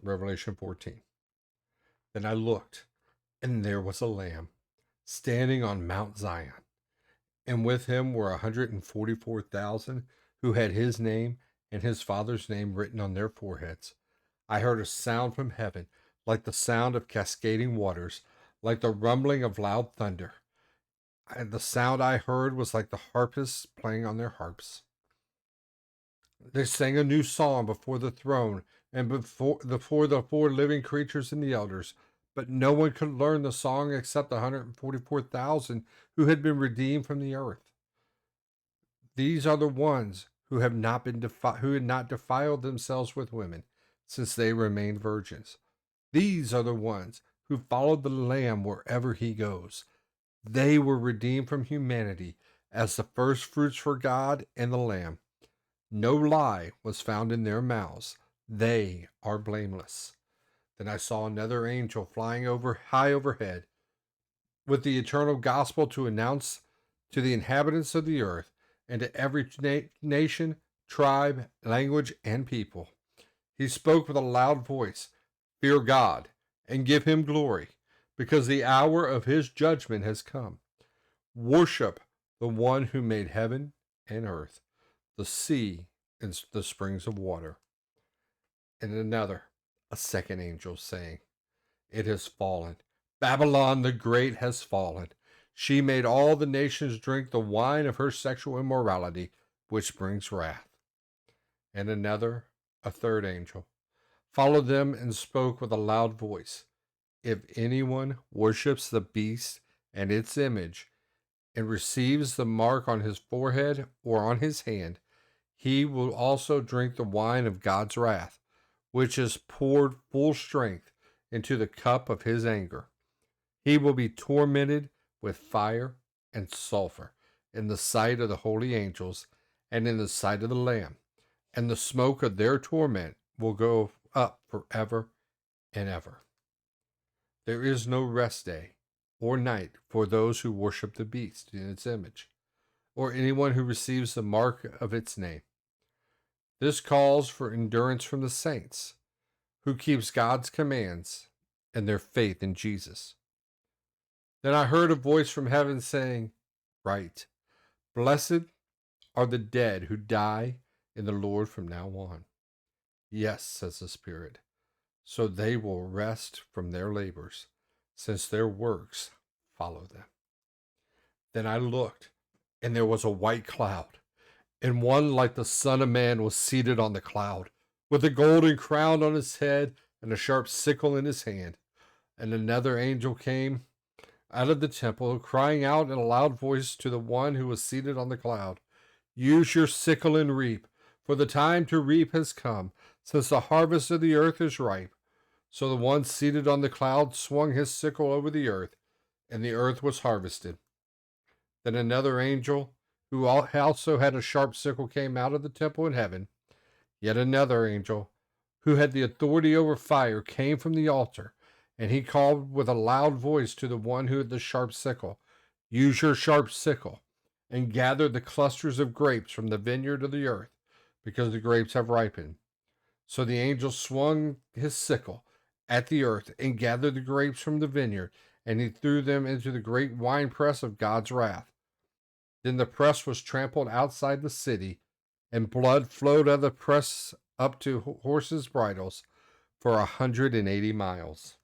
Revelation 14. Then I looked, and there was a lamb standing on Mount Zion, and with him were 144,000 who had his name and his father's name written on their foreheads. I heard a sound from heaven, like the sound of cascading waters, like the rumbling of loud thunder. And the sound I heard was like the harpists playing on their harps. They sang a new song before the throne and before the four living creatures and the elders. But no one could learn the song except the 144,000 who had been redeemed from the earth. These are the ones who have not been who had not defiled themselves with women, since they remained virgins. These are the ones who followed the Lamb wherever he goes. They were redeemed from humanity as the first fruits for God and the Lamb. No lie was found in their mouths. They are blameless. Then I saw another angel flying high overhead with the eternal gospel to announce to the inhabitants of the earth and to every nation, tribe, language, and people. He spoke with a loud voice, "Fear God and give him glory, because the hour of his judgment has come. Worship the one who made heaven and earth, the sea, and the springs of water." And another, a second angel, saying, "It has fallen. Babylon the Great has fallen. She made all the nations drink the wine of her sexual immorality, which brings wrath." And another, a third angel, followed them and spoke with a loud voice, "If anyone worships the beast and its image, and receives the mark on his forehead or on his hand, he will also drink the wine of God's wrath, which is poured full strength into the cup of his anger. He will be tormented with fire and sulfur in the sight of the holy angels and in the sight of the Lamb, and the smoke of their torment will go up forever and ever. There is no rest day or night for those who worship the beast in its image, or anyone who receives the mark of its name. This calls for endurance from the saints, who keeps God's commands and their faith in Jesus. Then I heard a voice from heaven saying, "Write, blessed are the dead who die in the Lord from now on." "Yes," says the Spirit, "so they will rest from their labors, since their works follow them." Then I looked, and there was a white cloud, and one like the Son of Man was seated on the cloud, with a golden crown on his head and a sharp sickle in his hand. And another angel came out of the temple, crying out in a loud voice to the one who was seated on the cloud, "Use your sickle and reap, for the time to reap has come, since the harvest of the earth is ripe." So the one seated on the cloud swung his sickle over the earth, and the earth was harvested. Then another angel, who also had a sharp sickle, came out of the temple in heaven. Yet another angel, who had the authority over fire, came from the altar, and he called with a loud voice to the one who had the sharp sickle, "Use your sharp sickle, and gather the clusters of grapes from the vineyard of the earth, because the grapes have ripened." So the angel swung his sickle at the earth and gathered the grapes from the vineyard, and he threw them into the great winepress of God's wrath. Then the press was trampled outside the city, and blood flowed out of the press up to horses' bridles for 180 miles.